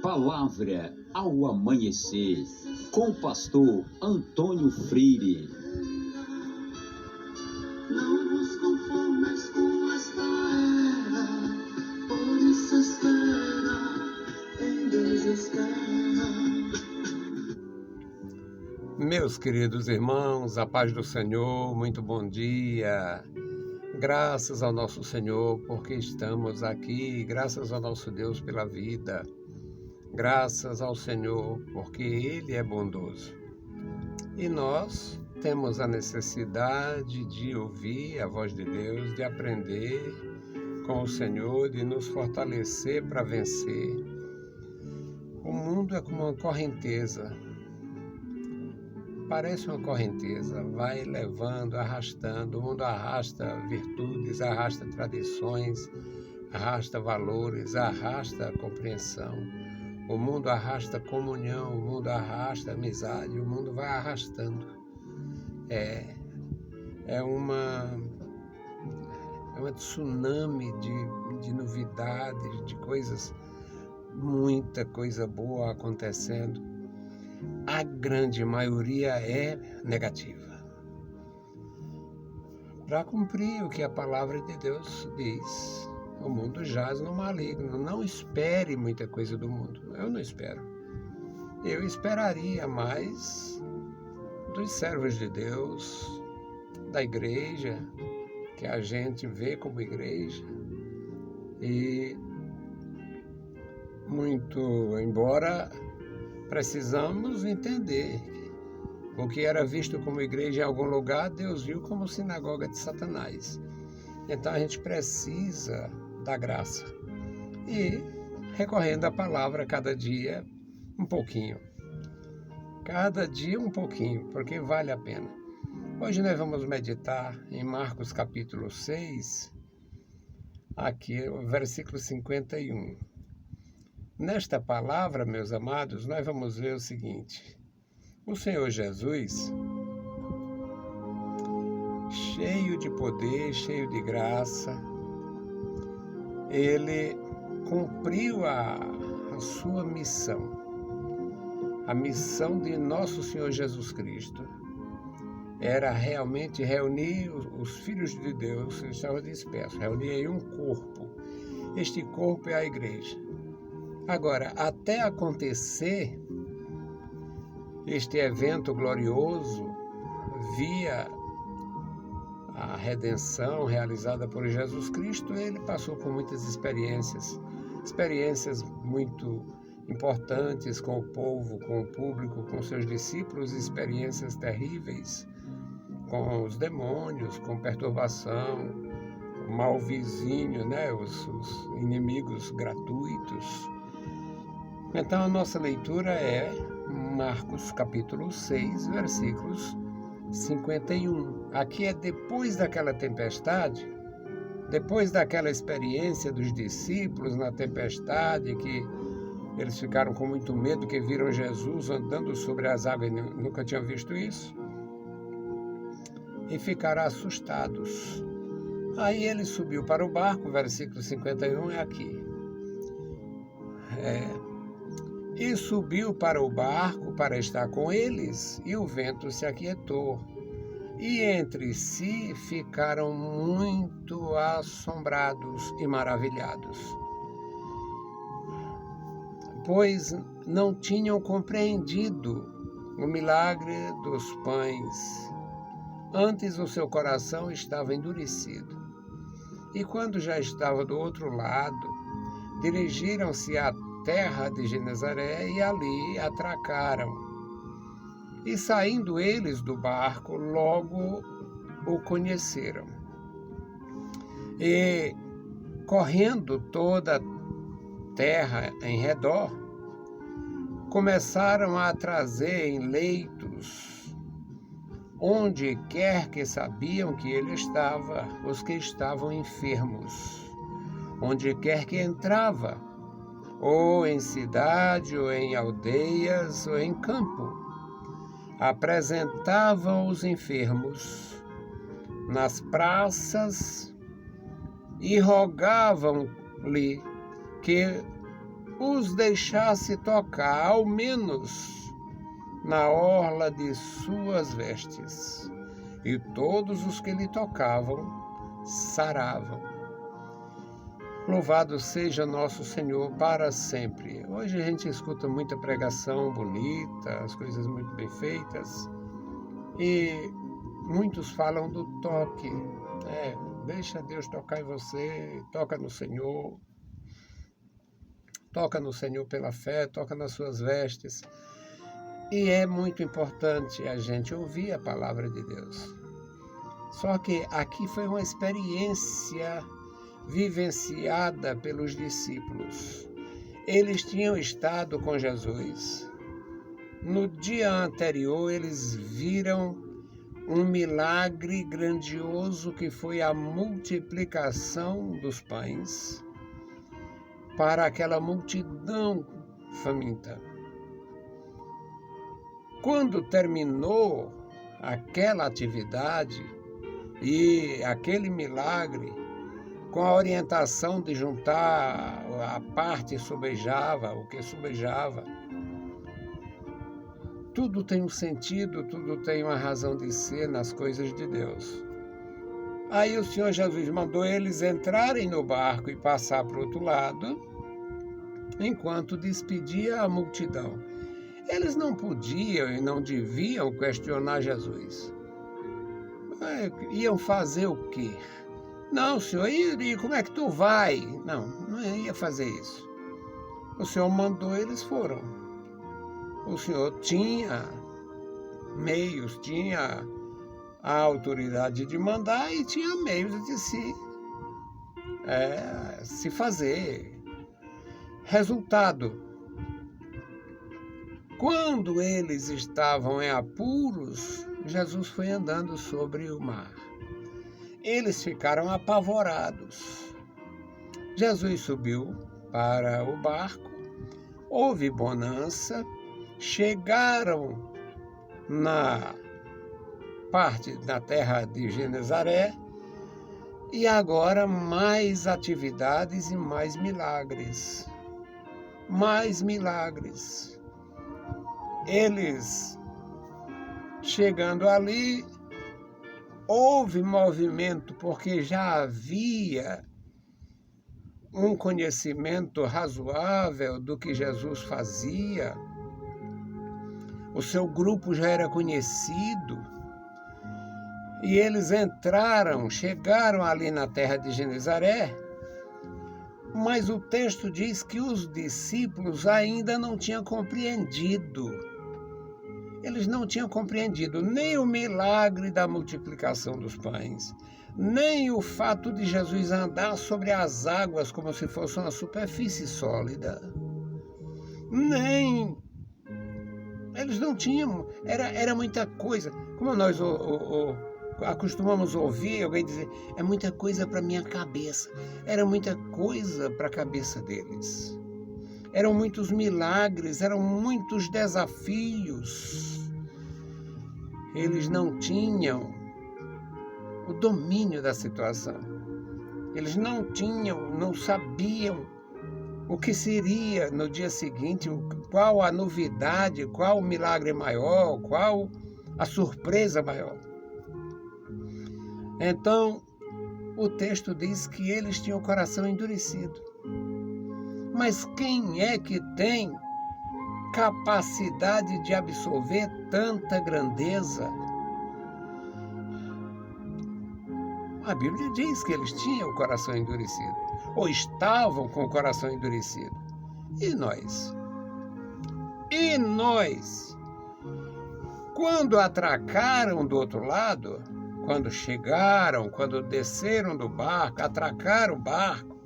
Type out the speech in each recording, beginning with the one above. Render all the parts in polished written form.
Palavra ao amanhecer, com o pastor Antônio Freire. Não vos conformes com esta era, por isso espera, em Deus espera. Meus queridos irmãos, a paz do Senhor, muito bom dia. Graças ao nosso Senhor porque estamos aqui, graças ao nosso Deus pela vida. Graças ao Senhor porque Ele é bondoso. E nós temos a necessidade de ouvir a voz de Deus, de aprender com o Senhor, de nos fortalecer para vencer. O mundo é como uma correnteza. Parece uma correnteza, vai levando, arrastando. O mundo arrasta virtudes, arrasta tradições, arrasta valores, arrasta compreensão. O mundo arrasta comunhão, o mundo arrasta amizade, o mundo vai arrastando. É uma tsunami de novidades, de coisas, muita coisa boa acontecendo. A grande maioria é negativa. Para cumprir o que a palavra de Deus diz, o mundo jaz no maligno. Não espere muita coisa do mundo. Eu não espero. Eu esperaria mais dos servos de Deus, da igreja, que a gente vê como igreja. E muito embora precisamos entender o que era visto como igreja em algum lugar, Deus viu como sinagoga de Satanás. Então a gente precisa da graça e recorrendo à palavra cada dia um pouquinho. Cada dia um pouquinho, porque vale a pena. Hoje nós vamos meditar em Marcos capítulo 6, aqui o versículo 51. Nesta palavra, meus amados, nós vamos ver o seguinte: o Senhor Jesus, cheio de poder, cheio de graça, Ele cumpriu a sua missão, a missão de nosso Senhor Jesus Cristo. Era realmente reunir os filhos de Deus que estavam dispersos, reunir em um corpo. Este corpo é a igreja. Agora, até acontecer este evento glorioso, via a redenção realizada por Jesus Cristo, ele passou por muitas experiências muito importantes com o povo, com o público, com seus discípulos, experiências terríveis com os demônios, com perturbação, o mau vizinho, os inimigos gratuitos. Então a nossa leitura é Marcos capítulo 6, versículos 51. Aqui é depois daquela tempestade, depois daquela experiência dos discípulos na tempestade, que eles ficaram com muito medo, que viram Jesus andando sobre as águas, nunca tinham visto isso, e ficaram assustados. Aí ele subiu para o barco, versículo 51 é aqui. E subiu para o barco para estar com eles, e o vento se aquietou. E entre si ficaram muito assombrados e maravilhados, pois não tinham compreendido o milagre dos pães. Antes o seu coração estava endurecido. E quando já estava do outro lado, dirigiram-se à terra de Genezaré e ali atracaram. E saindo eles do barco, logo o conheceram. E correndo toda a terra em redor, começaram a trazer em leitos, onde quer que sabiam que ele estava, os que estavam enfermos, onde quer que entrava, ou em cidade, ou em aldeias, ou em campo, apresentavam os enfermos nas praças e rogavam-lhe que os deixasse tocar, ao menos na orla de suas vestes. E todos os que lhe tocavam saravam. Louvado seja nosso Senhor para sempre. Hoje a gente escuta muita pregação bonita, as coisas muito bem feitas, e muitos falam do toque. Deixa Deus tocar em você, toca no Senhor pela fé, toca nas suas vestes. E é muito importante a gente ouvir a palavra de Deus. Só que aqui foi uma experiência vivenciada pelos discípulos. Eles tinham estado com Jesus. No dia anterior, eles viram um milagre grandioso que foi a multiplicação dos pães para aquela multidão faminta. Quando terminou aquela atividade e aquele milagre, com a orientação de juntar a parte sobejava, o que sobejava, tudo tem um sentido, tudo tem uma razão de ser nas coisas de Deus. Aí o Senhor Jesus mandou eles entrarem no barco e passar para o outro lado, enquanto despedia a multidão. Eles não podiam e não deviam questionar Jesus. Iam fazer o quê? Não, Senhor, e como é que tu vai? Não ia fazer isso. O Senhor mandou, eles foram. O Senhor tinha meios, tinha a autoridade de mandar e tinha meios de se fazer. Resultado: quando eles estavam em apuros, Jesus foi andando sobre o mar. Eles ficaram apavorados. Jesus subiu para o barco, houve bonança, chegaram na terra de Genezaré, e agora mais atividades e mais milagres. Mais milagres. Eles, chegando ali, houve movimento, porque já havia um conhecimento razoável do que Jesus fazia. O seu grupo já era conhecido. E eles chegaram ali na terra de Genezaré, mas o texto diz que os discípulos ainda não tinham compreendido. Eles não tinham compreendido nem o milagre da multiplicação dos pães, nem o fato de Jesus andar sobre as águas como se fosse uma superfície sólida. Nem. Eles não tinham. Era muita coisa. Como nós acostumamos ouvir alguém dizer, é muita coisa para minha cabeça. Era muita coisa para a cabeça deles. Eram muitos milagres, eram muitos desafios. Eles não tinham o domínio da situação. Eles não sabiam o que seria no dia seguinte, qual a novidade, qual o milagre maior, qual a surpresa maior. Então, o texto diz que eles tinham o coração endurecido. Mas quem é que tem capacidade de absorver tanta grandeza? A Bíblia diz que eles tinham o coração endurecido, ou estavam com o coração endurecido. E nós? E nós? Quando atracaram do outro lado, quando chegaram, quando desceram do barco, atracaram o barco,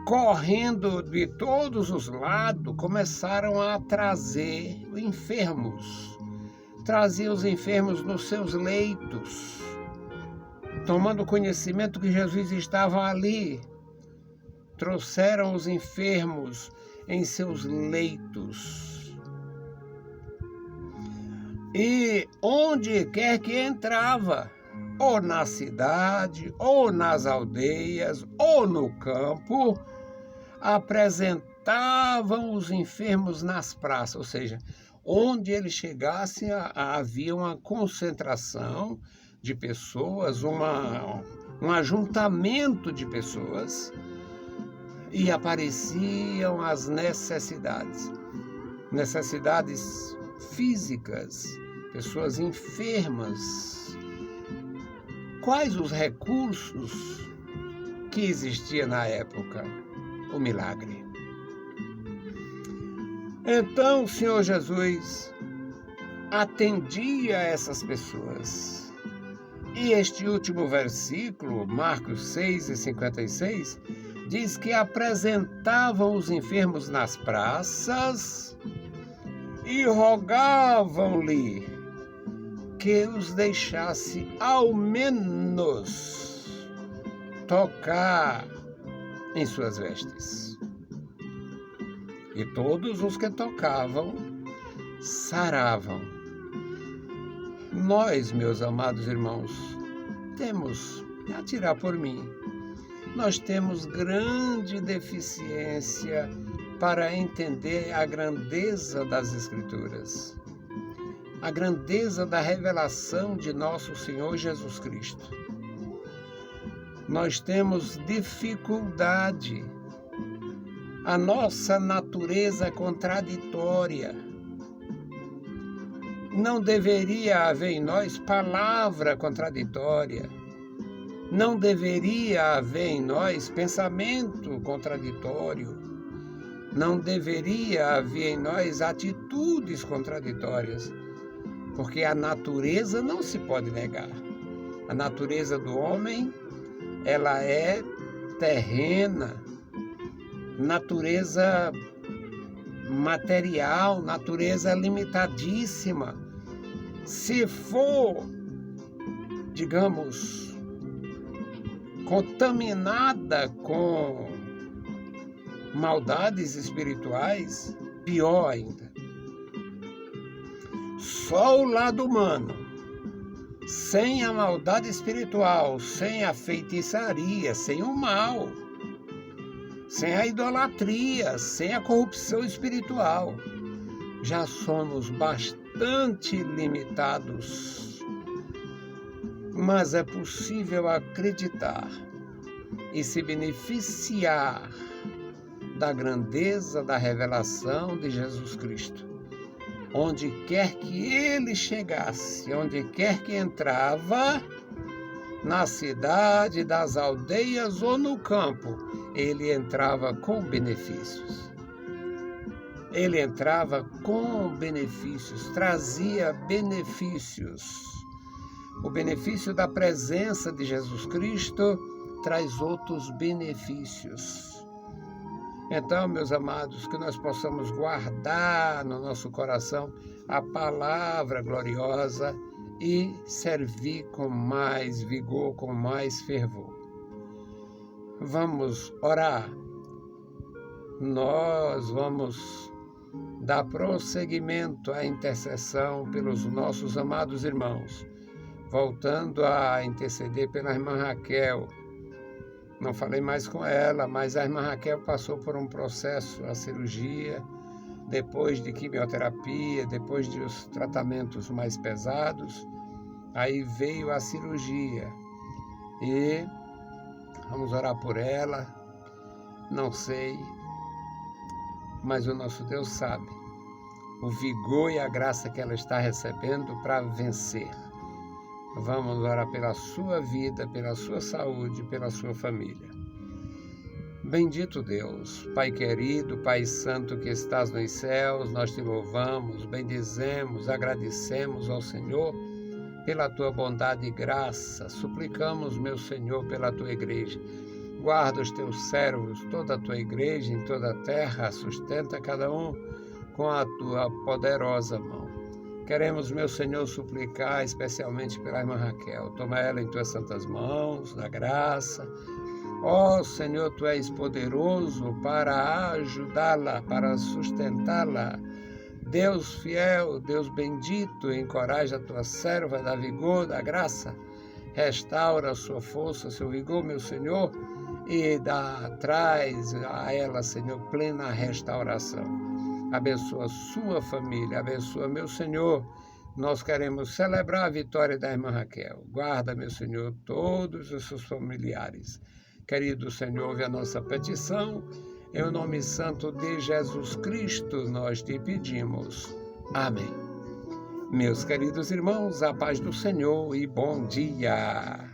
correndo de todos os lados, começaram a trazer enfermos. Traziam os enfermos nos seus leitos, tomando conhecimento que Jesus estava ali. Trouxeram os enfermos em seus leitos. E onde quer que entrava, ou na cidade, ou nas aldeias, ou no campo, apresentavam os enfermos nas praças, ou seja, onde eles chegassem havia uma concentração de pessoas, um ajuntamento de pessoas, e apareciam as necessidades físicas, pessoas enfermas. Quais os recursos que existiam na época? O milagre. Então o Senhor Jesus atendia a essas pessoas. E este último versículo, Marcos 6:56, diz que apresentavam os enfermos nas praças e rogavam-lhe que os deixasse ao menos tocar em suas vestes. E todos os que tocavam saravam. Nós, meus amados irmãos, temos, a tirar por mim, nós temos grande deficiência para entender a grandeza das Escrituras, a grandeza da revelação de nosso Senhor Jesus Cristo. Nós temos dificuldade, a nossa natureza contraditória. Não deveria haver em nós palavra contraditória. Não deveria haver em nós pensamento contraditório. Não deveria haver em nós atitudes contraditórias. Porque a natureza não se pode negar. A natureza do homem, ela é terrena, natureza material, natureza limitadíssima. Se for, digamos, contaminada com maldades espirituais, pior ainda. Só o lado humano, sem a maldade espiritual, sem a feitiçaria, sem o mal, sem a idolatria, sem a corrupção espiritual, já somos bastante limitados. Mas é possível acreditar e se beneficiar da grandeza da revelação de Jesus Cristo. Onde quer que ele chegasse, onde quer que entrava, na cidade, das aldeias ou no campo, ele entrava com benefícios. Ele entrava com benefícios, trazia benefícios. O benefício da presença de Jesus Cristo traz outros benefícios. Então, meus amados, que nós possamos guardar no nosso coração a palavra gloriosa e servir com mais vigor, com mais fervor. Vamos orar. Nós vamos dar prosseguimento à intercessão pelos nossos amados irmãos, voltando a interceder pela irmã Raquel. Não falei mais com ela, mas a irmã Raquel passou por um processo, a cirurgia, depois de quimioterapia, depois de os tratamentos mais pesados, aí veio a cirurgia. E vamos orar por ela, não sei, mas o nosso Deus sabe o vigor e a graça que ela está recebendo para vencer. Vamos orar pela sua vida, pela sua saúde, pela sua família. Bendito Deus, Pai querido, Pai santo que estás nos céus, nós te louvamos, bendizemos, agradecemos ao Senhor pela tua bondade e graça. Suplicamos, meu Senhor, pela tua igreja. Guarda os teus servos, toda a tua igreja em toda a terra, sustenta cada um com a tua poderosa mão. Queremos, meu Senhor, suplicar especialmente pela irmã Raquel. Toma ela em tuas santas mãos, da graça. Ó Senhor, tu és poderoso para ajudá-la, para sustentá-la. Deus fiel, Deus bendito, encoraja a tua serva, dá vigor, dá graça. restaura a sua força, seu vigor, meu Senhor, e traz a ela, Senhor, plena restauração. Abençoa a sua família, abençoa, meu Senhor. Nós queremos celebrar a vitória da irmã Raquel. Guarda, meu Senhor, todos os seus familiares. Querido Senhor, ouve a nossa petição. Em nome santo de Jesus Cristo, nós te pedimos. Amém. Meus queridos irmãos, a paz do Senhor e bom dia.